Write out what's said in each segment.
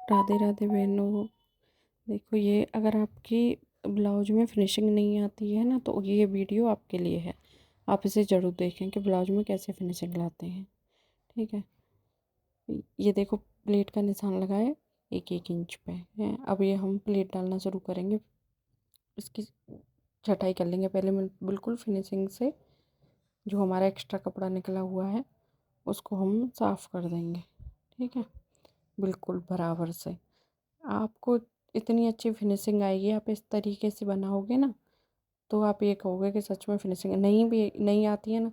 राधे राधे बहनों। देखो, ये अगर आपकी ब्लाउज में फिनिशिंग नहीं आती है ना, तो ये वीडियो आपके लिए है। आप इसे ज़रूर देखें कि ब्लाउज में कैसे फिनिशिंग लाते हैं। ठीक है। ये देखो, प्लेट का निशान लगाए 1-1 इंच पे है। अब ये हम प्लेट डालना शुरू करेंगे। इसकी छटाई कर लेंगे पहले बिल्कुल फिनिशिंग से। जो हमारा एक्स्ट्रा कपड़ा निकला हुआ है उसको हम साफ़ कर देंगे। ठीक है, बिल्कुल बराबर से। आपको इतनी अच्छी फिनिशिंग आएगी, आप इस तरीके से बनाओगे ना, तो आप ये कहोगे कि सच में फिनिशिंग नहीं आती है ना,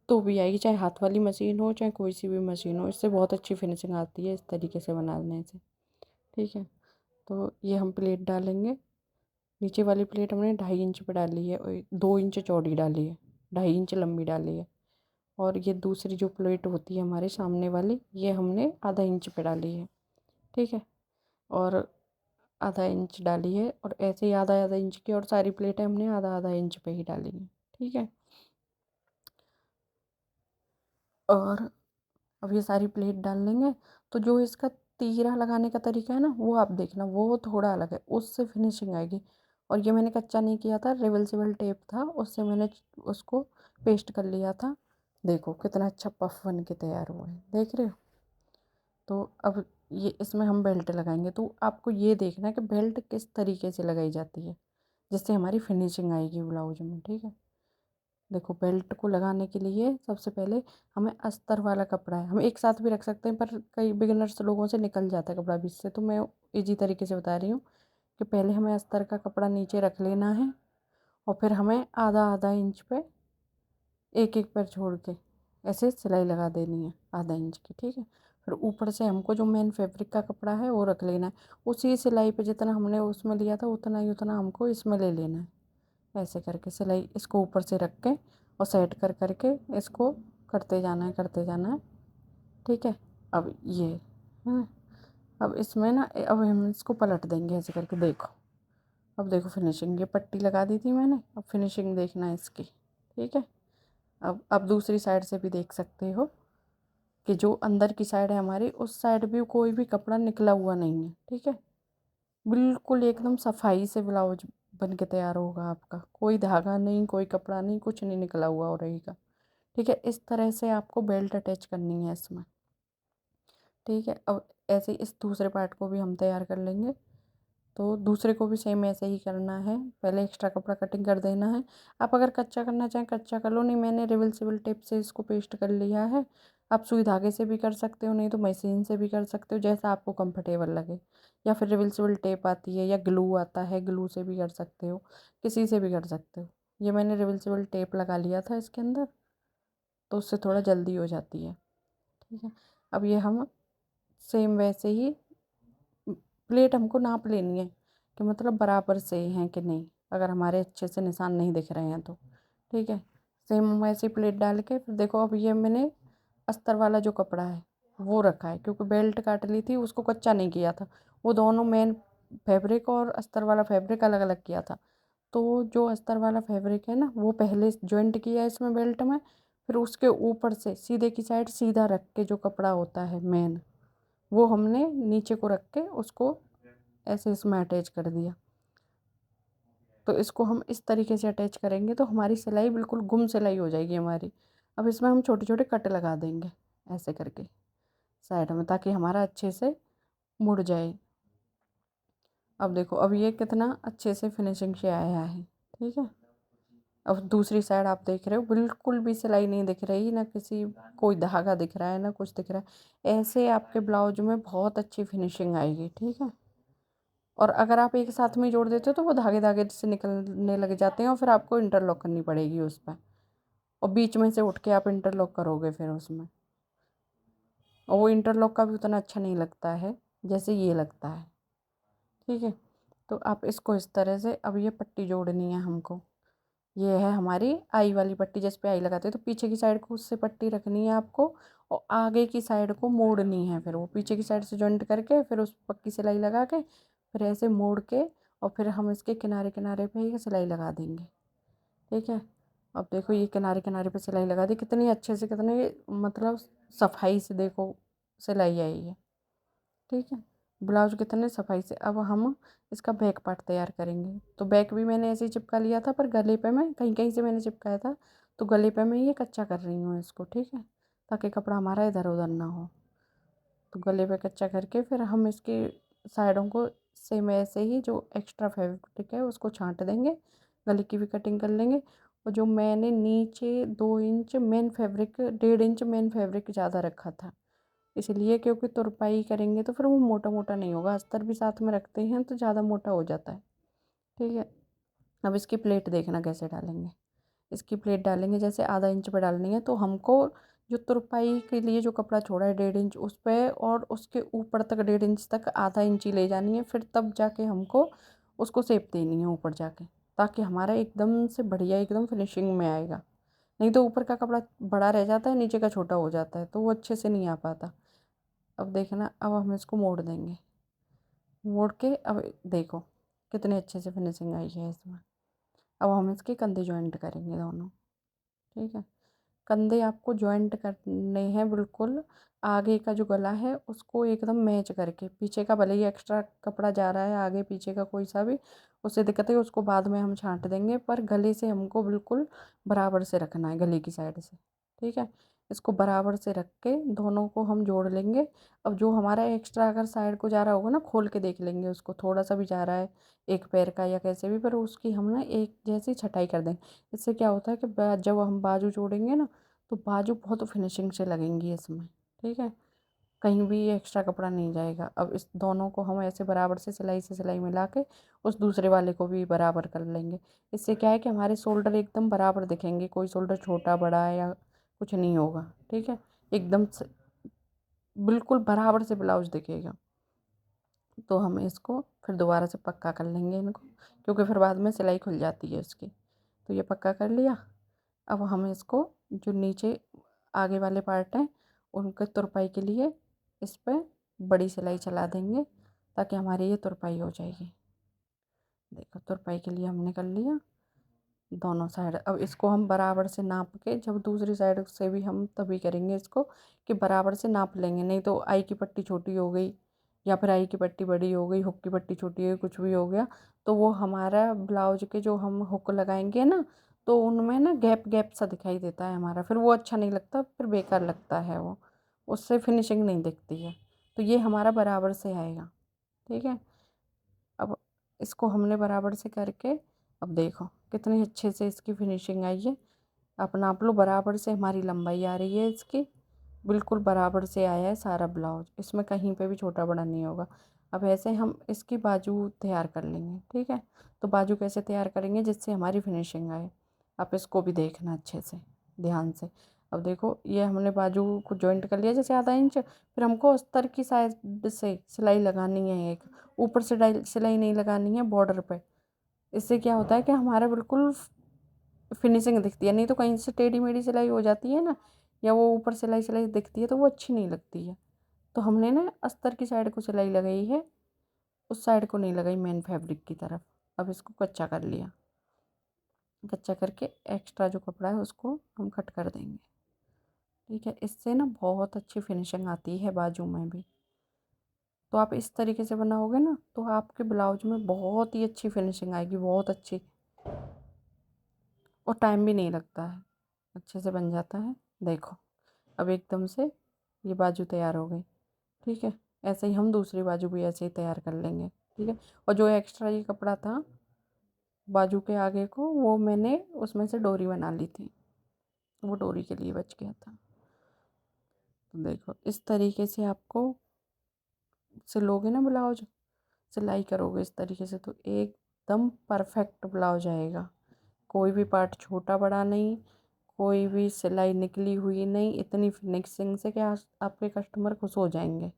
तो भी आएगी। चाहे हाथ वाली मशीन हो, चाहे कोई सी भी मशीन हो, इससे बहुत अच्छी फिनिशिंग आती है इस तरीके से बनाने से। ठीक है, तो ये हम प्लेट डालेंगे। नीचे वाली प्लेट हमने 2.5 इंच पे डाली है और 2 इंच चौड़ी डाली है, 2.5 इंच लंबी डाली है। और ये दूसरी जो प्लेट होती है हमारे सामने वाली, ये हमने आधा इंच पे डाली है। ठीक है, और आधा इंच डाली है, और ऐसे ही आधा आधा इंच की और सारी प्लेटें हमने आधा आधा इंच पे ही डाली हैं। ठीक है, और अब ये सारी प्लेट डाल लेंगे। तो जो इसका तीरा लगाने का तरीका है ना, वो आप देखना, वो थोड़ा अलग है, उससे फिनिशिंग आएगी। और ये मैंने कच्चा नहीं किया था, रिवर्सिबल टेप था, उससे मैंने उसको पेस्ट कर लिया था। देखो कितना अच्छा पफ बन के तैयार हुआ है, देख रहे हो। तो अब ये इसमें हम बेल्ट लगाएंगे। तो आपको ये देखना है कि बेल्ट किस तरीके से लगाई जाती है, जिससे हमारी फिनिशिंग आएगी ब्लाउज में। ठीक है, देखो बेल्ट को लगाने के लिए सबसे पहले हमें अस्तर वाला कपड़ा है, हम एक साथ भी रख सकते हैं, पर कई बिगिनर्स लोगों से निकल जाता है कपड़ा बीच से, तो मैं इजी तरीके से बता रही हूँ कि पहले हमें अस्तर का कपड़ा नीचे रख लेना है, और फिर हमें आधा आधा इंच पे एक एक पैर छोड़ के ऐसे सिलाई लगा देनी है, आधा इंच की। ठीक है, फिर ऊपर से हमको जो मेन फैब्रिक का कपड़ा है वो रख लेना है। उसी सिलाई पे जितना हमने उसमें लिया था उतना हमको इसमें ले लेना है। ऐसे करके सिलाई इसको ऊपर से रख के और सेट कर करके इसको करते जाना है। ठीक है, अब ये है। अब इसमें ना, अब हम इसको पलट देंगे ऐसे करके। देखो, अब देखो फिनिशिंग, ये पट्टी लगा दी थी मैंने, अब फिनिशिंग देखना है इसकी। ठीक है, अब दूसरी साइड से भी देख सकते हो कि जो अंदर की साइड है हमारी, उस साइड भी कोई भी कपड़ा निकला हुआ नहीं है। ठीक है, बिल्कुल एकदम सफाई से ब्लाउज बन के तैयार होगा आपका, कोई धागा नहीं, कोई कपड़ा नहीं, कुछ नहीं निकला हुआ हो रहेगा। ठीक है, इस तरह से आपको बेल्ट अटैच करनी है इसमें। ठीक है, अब ऐसे ही इस दूसरे पार्ट को भी हम तैयार कर लेंगे। तो दूसरे को भी सेम ऐसे ही करना है, पहले एक्स्ट्रा कपड़ा कटिंग कर देना है। आप अगर कच्चा करना चाहें कच्चा कर लो, नहीं मैंने रिवर्सिबल टेप से इसको पेस्ट कर लिया है। आप सुई धागे से भी कर सकते हो, नहीं तो मशीन से भी कर सकते हो, जैसा आपको कंफर्टेबल लगे। या फिर रिवर्सिबल टेप आती है या ग्लू आता है, ग्लू से भी कर सकते हो, किसी से भी कर सकते हो। ये मैंने रिवर्सिबल टेप लगा लिया था इसके अंदर, तो उससे थोड़ा जल्दी हो जाती है। ठीक है, अब ये हम सेम वैसे ही प्लेट हमको नाप लेनी है कि मतलब बराबर से हैं कि नहीं, अगर हमारे अच्छे से निशान नहीं दिख रहे हैं तो। ठीक है, सेम हम ऐसे प्लेट डाल के फिर देखो, अब ये मैंने अस्तर वाला जो कपड़ा है वो रखा है, क्योंकि बेल्ट काट ली थी, उसको कच्चा नहीं किया था। वो दोनों मेन फैब्रिक और अस्तर वाला फैब्रिक अलग अलग किया था। तो जो अस्तर वाला फैब्रिक है ना, वो पहले जॉइंट किया है इसमें बेल्ट में। फिर उसके ऊपर से सीधे की साइड सीधा रख के जो कपड़ा होता है मेन, वो हमने नीचे को रख के उसको ऐसे इसमें अटैच कर दिया। तो इसको हम इस तरीके से अटैच करेंगे तो हमारी सिलाई बिल्कुल गुम सिलाई हो जाएगी हमारी। अब इसमें हम छोटे छोटे कट लगा देंगे ऐसे करके साइड में, ताकि हमारा अच्छे से मुड़ जाए। अब देखो, अब ये कितना अच्छे से फिनिशिंग से आया है। ठीक है, अब दूसरी साइड आप देख रहे हो, बिल्कुल भी सिलाई नहीं दिख रही, ना किसी कोई धागा दिख रहा है, ना कुछ दिख रहा है। ऐसे आपके ब्लाउज में बहुत अच्छी फिनिशिंग आएगी। ठीक है, और अगर आप एक साथ में जोड़ देते हो तो वो धागे धागे से निकलने लग जाते हैं, और फिर आपको इंटरलॉक करनी पड़ेगी उस पर, और बीच में से उठ के आप इंटरलॉक करोगे फिर उसमें, और वो इंटरलॉक का भी उतना अच्छा नहीं लगता है जैसे ये लगता है। ठीक है, तो आप इसको इस तरह से, अब ये पट्टी जोड़नी है हमको। ये है हमारी आई वाली पट्टी, जिस पे आई लगाते हैं, तो पीछे की साइड को उससे पट्टी रखनी है आपको, और आगे की साइड को मोड़नी है। फिर वो पीछे की साइड से जॉइंट करके फिर उस पक्की सिलाई लगा के फिर ऐसे मोड़ के, और फिर हम इसके किनारे किनारे पे ही सिलाई लगा देंगे। ठीक है, अब देखो ये किनारे किनारे पे सिलाई लगा दी, कितनी अच्छे से, कितनी मतलब सफाई से देखो सिलाई आई है। ठीक है, ब्लाउज कितने सफाई से। अब हम इसका बैक पार्ट तैयार करेंगे। तो बैक भी मैंने ऐसे ही चिपका लिया था, पर गले पे मैं कहीं कहीं से मैंने चिपकाया था, तो गले पे मैं ये कच्चा कर रही हूँ इसको, ठीक है, ताकि कपड़ा हमारा इधर उधर ना हो। तो गले पे कच्चा करके फिर हम इसके साइडों को सेम ऐसे ही जो एक्स्ट्रा फैब्रिक है उसको छांट देंगे, गले की भी कटिंग कर लेंगे। और जो मैंने नीचे 2 inch main fabric, 1.5 inch main fabric ज़्यादा रखा था, इसलिए क्योंकि तुरपाई करेंगे तो फिर वो मोटा मोटा नहीं होगा। अस्तर भी साथ में रखते हैं तो ज़्यादा मोटा हो जाता है, ठीक है। अब इसकी प्लेट देखना कैसे डालेंगे। इसकी प्लेट डालेंगे जैसे आधा इंच पे डालनी है, तो हमको जो तुरपाई के लिए जो कपड़ा छोड़ा है 1.5 इंच, उस पे और उसके ऊपर तक 1.5 इंच तक आधा इंच ही ले जानी है, फिर तब जाके हमको उसको शेप देनी है ऊपर जाके, ताकि हमारा एकदम से बढ़िया एकदम फिनिशिंग में आएगा। नहीं तो ऊपर का कपड़ा बड़ा रह जाता है, नीचे का छोटा हो जाता है, तो वो अच्छे से नहीं आ पाता। अब देखना, अब हम इसको मोड़ देंगे, मोड़ के अब देखो कितने अच्छे से फिनिशिंग आई है इसमें। अब हम इसके कंधे जॉइंट करेंगे दोनों, ठीक है। कंधे आपको जॉइंट करने हैं बिल्कुल, आगे का जो गला है उसको एकदम मैच करके, पीछे का भले ही एक्स्ट्रा कपड़ा जा रहा है, आगे पीछे का कोई सा भी, उससे दिक्कत है, उसको बाद में हम छांट देंगे, पर गले से हमको बिल्कुल बराबर से रखना है, गले की साइड से, ठीक है। इसको बराबर से रख के दोनों को हम जोड़ लेंगे। अब जो हमारा एक्स्ट्रा अगर साइड को जा रहा होगा ना, खोल के देख लेंगे उसको, थोड़ा सा भी जा रहा है एक पैर का या कैसे भी, पर उसकी हम ना एक जैसी छटाई कर देंगे। इससे क्या होता है कि जब हम बाजू जोड़ेंगे ना, तो बाजू बहुत फिनिशिंग से लगेंगी इसमें, ठीक है, कहीं भी एक्स्ट्रा कपड़ा नहीं जाएगा। अब इस दोनों को हम ऐसे बराबर से सिलाई मिला के उस दूसरे वाले को भी बराबर कर लेंगे। इससे क्या है कि हमारे शोल्डर एकदम बराबर दिखेंगे, कोई शोल्डर छोटा बड़ा या कुछ नहीं होगा, ठीक है, एकदम से बिल्कुल बराबर से ब्लाउज दिखेगा। तो हम इसको फिर दोबारा से पक्का कर लेंगे इनको, क्योंकि फिर बाद में सिलाई खुल जाती है उसकी। तो ये पक्का कर लिया। अब हम इसको जो नीचे आगे वाले पार्ट हैं उनके तुरपाई के लिए इस पर बड़ी सिलाई चला देंगे, ताकि हमारी ये तुरपाई हो जाएगी। देखो तुरपाई के लिए हमने कर लिया दोनों साइड। अब इसको हम बराबर से नाप के, जब दूसरी साइड से भी हम तभी करेंगे इसको कि बराबर से नाप लेंगे, नहीं तो आई की पट्टी छोटी हो गई या फिर आई की पट्टी बड़ी हो गई, हुक की पट्टी छोटी हो गई, कुछ भी हो गया, तो वो हमारा ब्लाउज के जो हम हुक लगाएंगे ना, तो उनमें ना गैप गैप सा दिखाई देता है हमारा, फिर वो अच्छा नहीं लगता, फिर बेकार लगता है वो, उससे फिनिशिंग नहीं दिखती है। तो ये हमारा बराबर से आएगा, ठीक है। अब इसको हमने बराबर से करके, अब देखो कितने अच्छे से इसकी फिनिशिंग आई है। आप नाप लो, बराबर से हमारी लंबाई आ रही है इसकी, बिल्कुल बराबर से आया है सारा ब्लाउज, इसमें कहीं पे भी छोटा बड़ा नहीं होगा। अब ऐसे हम इसकी बाजू तैयार कर लेंगे, ठीक है। तो बाजू कैसे तैयार करेंगे जिससे हमारी फिनिशिंग आए, आप इसको भी देखना अच्छे से ध्यान से। अब देखो ये हमने बाजू को जॉइंट कर लिया जैसे आधा इंच, फिर हमको अस्तर की साइड से सिलाई लगानी है एक, ऊपर से सिलाई नहीं लगानी है बॉर्डर पे। इससे क्या होता है कि हमारा बिल्कुल फिनिशिंग दिखती है, नहीं तो कहीं से टेढ़ी मेढ़ी सिलाई हो जाती है ना, या वो ऊपर सिलाई सिलाई दिखती है तो वो अच्छी नहीं लगती है। तो हमने ना अस्तर की साइड को सिलाई लगाई है, उस साइड को नहीं लगाई मेन फैब्रिक की तरफ। अब इसको कच्चा कर लिया, कच्चा करके एक्स्ट्रा जो कपड़ा है उसको हम कट कर देंगे, ठीक है। इससे ना बहुत अच्छी फिनिशिंग आती है बाजू में भी। तो आप इस तरीके से बनाओगे ना, तो आपके ब्लाउज में बहुत ही अच्छी फिनिशिंग आएगी, बहुत अच्छी, और टाइम भी नहीं लगता है, अच्छे से बन जाता है। देखो अब एकदम से ये बाजू तैयार हो गई, ठीक है। ऐसे ही हम दूसरी बाजू भी ऐसे ही तैयार कर लेंगे, ठीक है। और जो एक्स्ट्रा ये कपड़ा था बाजू के आगे को, वो मैंने उसमें से डोरी बना ली थी, वो डोरी के लिए बच गया था। तो देखो इस तरीके से आपको सिलोगे ना ब्लाउज, सिलाई करोगे इस तरीके से, तो एकदम परफेक्ट ब्लाउज आएगा। कोई भी पार्ट छोटा बड़ा नहीं, कोई भी सिलाई निकली हुई नहीं, इतनी फिनिशिंग से कि आपके कस्टमर खुश हो जाएंगे।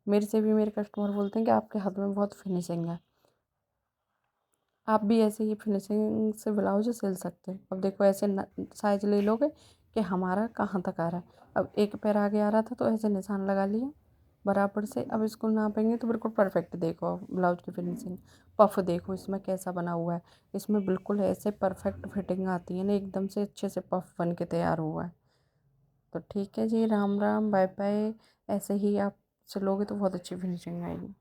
मेरे से भी मेरे कस्टमर बोलते हैं कि आपके हाथ में बहुत फिनिशिंग है। आप भी ऐसे ही फिनिशिंग से ब्लाउज सिल सकते हैं। अब देखो ऐसे साइज ले लोगे कि हमारा कहाँ तक आ रहा है। अब एक पैर आगे आ रहा था तो ऐसे निशान लगा लिया बराबर से। अब इसको नापेंगे तो बिल्कुल परफेक्ट, देखो ब्लाउज की फिनिशिंग, पफ देखो इसमें कैसा बना हुआ है, इसमें बिल्कुल ऐसे परफेक्ट फिटिंग आती है ना, एकदम से अच्छे से पफ बन के तैयार हुआ है। तो ठीक है जी, राम राम, बाय बाय। ऐसे ही आप से लोगे तो बहुत अच्छी फिनिशिंग आएगी।